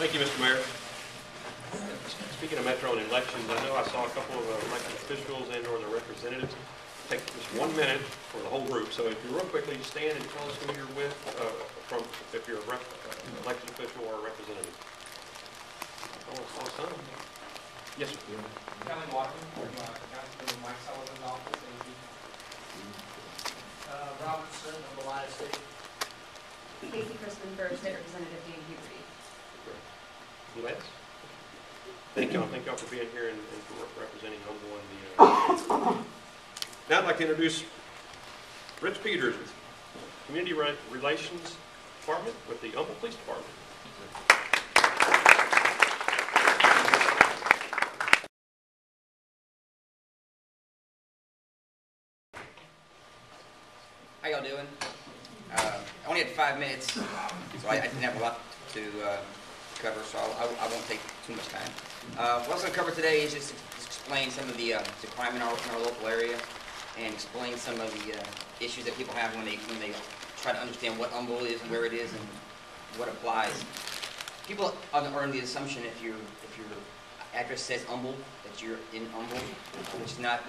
Thank you, Mr. Mayor. Speaking of Metro and elections, I know I saw a couple of elected officials and or their representatives. Take just 1 minute for the whole group. So if you real quickly stand and tell us who you're with, if you're an elected official or a representative. Oh, son. Yes, sir. Kelly Watkins from Councilman Mike Sullivan's office. Robertson of Goliath State. Casey Chrisman for State Representative Dean Huberty. Anybody else? Thank y'all for being here and for representing Humble and the. Now I'd like to introduce Rich Peters, Community Relations Department with the Humble Police Department. How y'all doing? I only had 5 minutes, so I didn't have a lot to cover, so I won't take too much time. What I was going to cover today is just explain some of the crime in our local area, and explain some of the issues that people have when they try to understand what Humble is, where it is, and what applies. People are under the assumption if your address says Humble that you're in Humble, which is not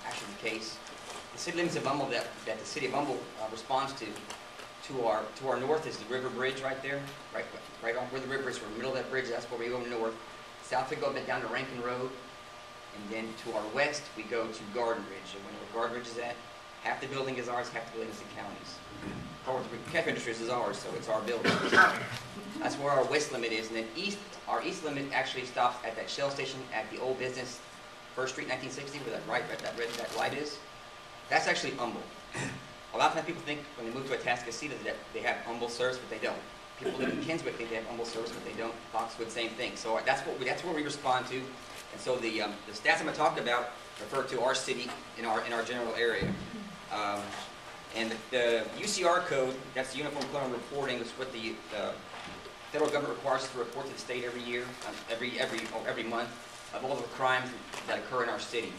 actually the case. The city limits of Humble that the city of Humble responds to our north is the River Bridge right there, right on where the river is. We're in the middle of that bridge. That's where we go north. South we go down to Rankin Road, and then to our west we go to Garden Ridge. And where Garden Ridge is at, half the building is ours, half the building is the county's. The cash registers is ours, so it's our building. That's where our west limit is, and then our east limit actually stops at that Shell station at the old business, First Street, 1960, where that light is. That's actually Humble. A lot of times people think when they move to Atascocita that they have Humble service, but they don't. People live in Kinswick think they have Humble service, but they don't. Foxwood, same thing. So that's where we respond to. And so the stats I'm going to talk about refer to our city in our general area. And the UCR code, that's the Uniform Criminal Reporting, is what the federal government requires us to report to the state every year, every month, of all the crimes that occur in our city.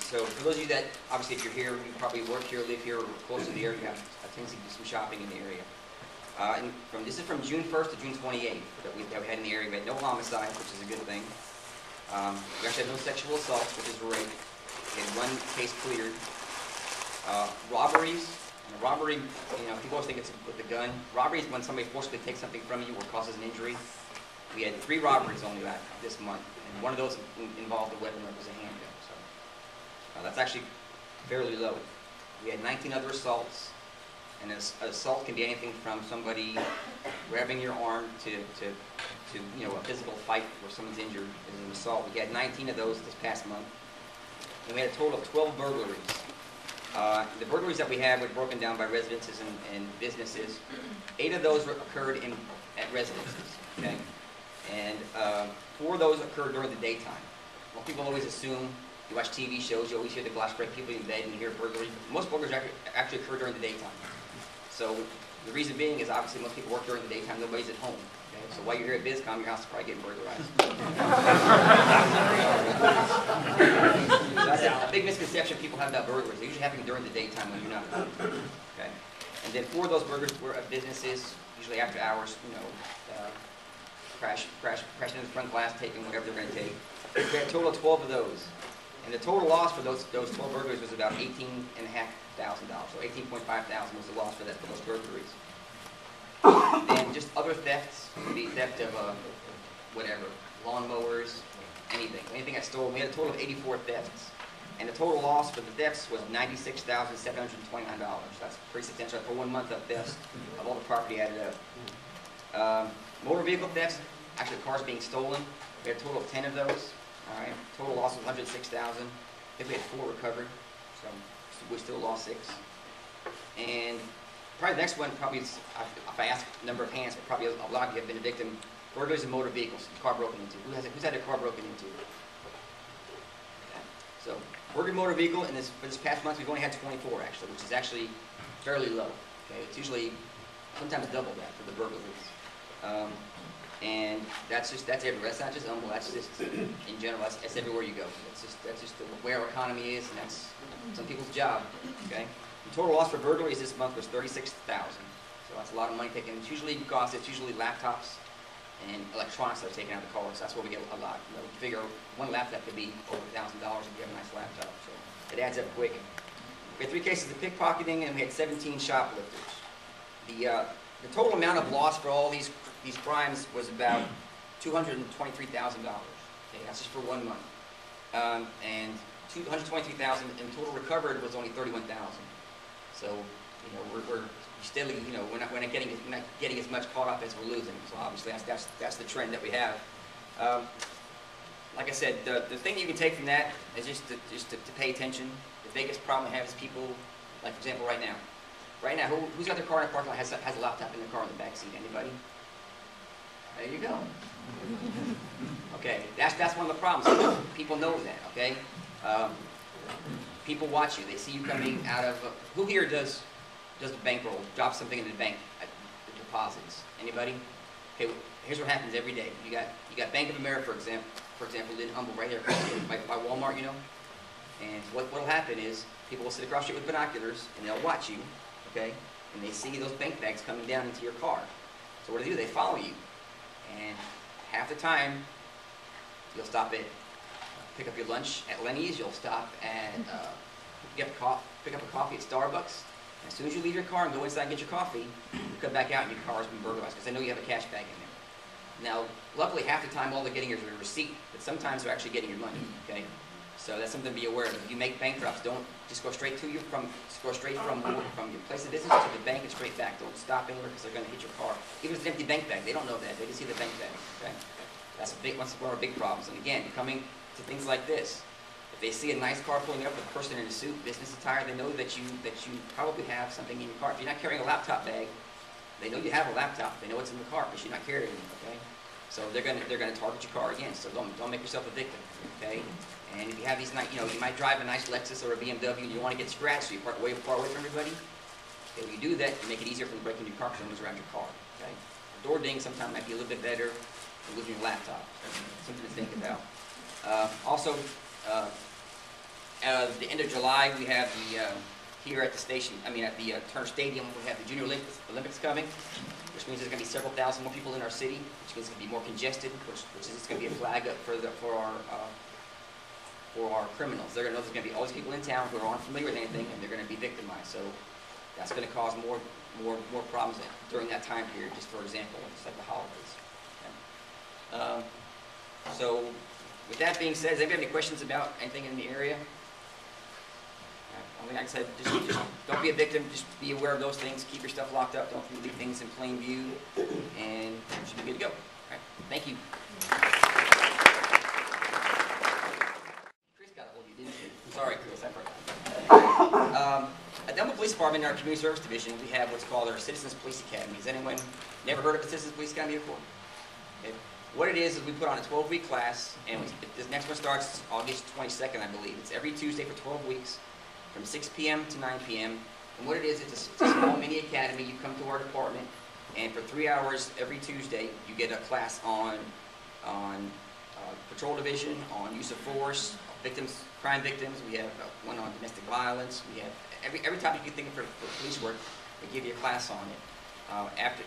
So for those of you that, obviously if you're here, you probably work here, live here, or close to the area, you have a tendency to do some shopping in the area. This is from June 1st to June 28th that we had in the area. We had no homicides, which is a good thing. We actually had no sexual assaults, which is great. We had 1 case cleared. Robberies. And a robbery, people always think it's with a gun. Robbery is when somebody forcibly takes something from you or causes an injury. We had 3 robberies only this month, and one of those involved a weapon that was a handgun. So that's actually fairly low. We had 19 other assaults, and an assault can be anything from somebody grabbing your arm to a physical fight where someone's injured is an assault. We had 19 of those this past month, and we had a total of 12 burglaries. The burglaries that we had were broken down by residences and businesses. 8 of those occurred at residences, okay? And 4 of those occurred during the daytime. Well, people always assume, you watch TV shows, you always hear the glass break, people in bed, and you hear burglaries. Most burglaries actually occur during the daytime. So the reason being is obviously most people work during the daytime, nobody's at home. Okay? So while you're here at BizCom, your house is probably getting burglarized. So that's a big misconception people have about burglaries. They usually happen during the daytime when you're not at home. Okay? And then 4 of those burglaries were at businesses, usually after hours, crashing in the front glass, taking whatever they're going to take. We had a total of 12 of those. And the total loss for those 12 burglaries was about $18,500. So $18,500 was the loss for those burglaries. Then just other thefts, the theft of whatever, lawnmowers, anything that's stolen. We had a total of 84 thefts. And the total loss for the thefts was $96,729. That's pretty substantial for 1 month of thefts of all the property added up. Motor vehicle thefts, actually cars being stolen. We had a total of 10 of those. All right, total loss was $106,000. I think we had 4 recovered, so we still lost 6. And probably the next one, if I ask the number of hands, probably a lot of you have been a victim. Burglaries of motor vehicles, car broken into. Who's had their car broken into? Okay. So burglary motor vehicle, and for this past month, we've only had 24 actually, which is actually fairly low. Okay, it's usually sometimes double that for the burglaries. And that's everywhere. That's not just Humble. That's just in general. That's everywhere you go. That's just where our economy is, and that's some people's job. Okay. The total loss for burglaries this month was $36,000. So that's a lot of money taken. It's usually laptops, and electronics that are taken out of the car. So that's where we get a lot. You know, you figure one laptop could be over $1,000 if you have a nice laptop. So it adds up quick. We had 3 cases of pickpocketing, and we had 17 shoplifters. The total amount of loss for all these crimes was about $223,000. Okay, that's just for 1 month. And $223,000 in total recovered was only $31,000. So, you know, we're steadily, you know, we're not getting as much caught up as we're losing. So obviously that's the trend that we have. Like I said, the thing you can take from that is just to pay attention. The biggest problem we have is people, like for example, right now. Right now, who's got their car in the parking lot has a laptop in the car in the back seat? Anybody? There you go. Okay, that's one of the problems. People know that. Okay, people watch you. They see you coming out of. Who here does the bankroll? Drop something in the bank at the deposits. Anybody? Okay, well, here's what happens every day. You got Bank of America, for example, in Humble, right here by Walmart, you know. And what'll happen is people will sit across the street with binoculars and they'll watch you. Okay, and they see those bank bags coming down into your car. So what do? They follow you, and half the time you'll stop at pick up your lunch at Lenny's. You'll stop at pick up a coffee at Starbucks. And as soon as you leave your car and go inside and get your coffee, you come back out and your car has been burglarized because they know you have a cash bag in there. Now, luckily, half the time all they're getting is a receipt, but sometimes they're actually getting your money. Okay. So that's something to be aware of. If you make bank drops, don't just go straight from your place of business to the bank and straight back. Don't stop anywhere because they're going to hit your car. Even if it's an empty bank bag, they don't know that. They just see the bank bag. Okay, that's one of our big problems. And again, coming to things like this, if they see a nice car pulling up with a person in a suit, business attire, they know that you probably have something in your car. If you're not carrying a laptop bag, they know you have a laptop. They know it's in the car because you're not carrying it. Okay, so they're going to target your car again. So don't make yourself a victim. Okay. And if you have these, you know, you might drive a nice Lexus or a BMW and you want to get scratched, so you park way far away from everybody. Okay, when you do that, you make it easier for them to break into your car because no one's around your car. Okay, a door ding sometimes might be a little bit better than losing your laptop. Something to think about. Also, at the end of July, we have here at the station. I mean, at the Turner Stadium, we have the Junior Olympics coming, which means there's going to be several thousand more people in our city, which means it's going to be more congested, which is going to be a flag up for our criminals. They're going to know there's going to be all these people in town who are unfamiliar with anything, and they're going to be victimized. So that's going to cause more problems during that time period. Just for example, just like the holidays. Okay. So with that being said, does anybody have any questions about anything in the area? Like I said, just don't be a victim. Just be aware of those things. Keep your stuff locked up. Don't leave things in plain view, and you should be good to go. All right. Thank you. Sorry, Chris, I forgot. At the Humble Police Department in our Community Service Division, we have what's called our Citizens Police Academy. Has anyone never heard of a Citizens Police Academy before? Okay. What it is we put on a 12-week class, and this next one starts August 22nd, I believe. It's every Tuesday for 12 weeks, from 6 p.m. to 9 p.m. And what it is, it's a small mini academy. You come to our department, and for 3 hours every Tuesday, you get a class on patrol division, on use of force, crime victims. We have one on domestic violence. We have every topic you think of for police work. We give you a class on it.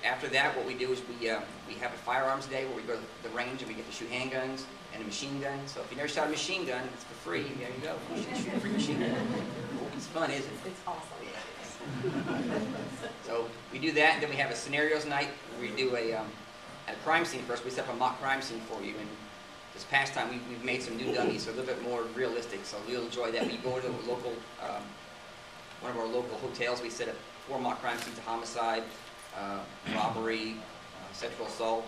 After that, what we do is we have a firearms day where we go to the range and we get to shoot handguns and a machine gun. So if you never shot a machine gun, it's for free. There you go. You should shoot a free machine gun. It's fun, isn't it? It's awesome. So we do that, and then we have a scenarios night where we do at a crime scene first. We set up a mock crime scene for you. And this past time, we've made some new dummies, so a little bit more realistic, so you'll enjoy that. We go to a local, one of our local hotels. We set up 4 mock crime scenes: homicide, robbery, sexual assault,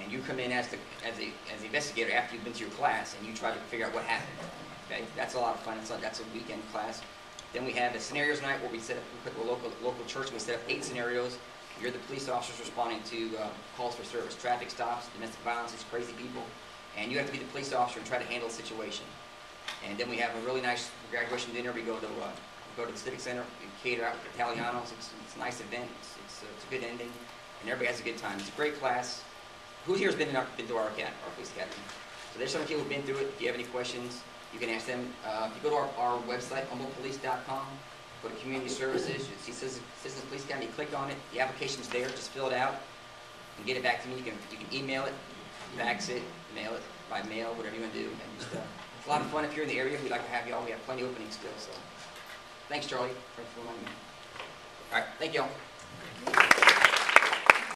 and you come in as the investigator after you've been to your class, and you try to figure out what happened. Okay, that's a lot of fun. That's a weekend class. Then we have a scenarios night where we put to a local church, and we set up 8 scenarios. You're the police officers responding to calls for service, traffic stops, domestic violence, these crazy people. And you have to be the police officer and try to handle the situation. And then we have a really nice graduation dinner. We go to the Civic Center, we cater out with Italianos. It's a nice event. It's a good ending, and everybody has a good time. It's a great class. Who here has been to our police academy? So there's some people who've been through it. If you have any questions, you can ask them. If you go to our website, humblepolice.com, go to Community Services, you see Citizens Police Academy, click on it. The application's there. Just fill it out. and get it back to me. You can email it, fax it, mail it by mail, whatever you want to do. And just, it's a lot of fun if you're in the area. We'd like to have y'all. We have plenty of openings still. So thanks, Charlie, for reminding me. All right, thank y'all.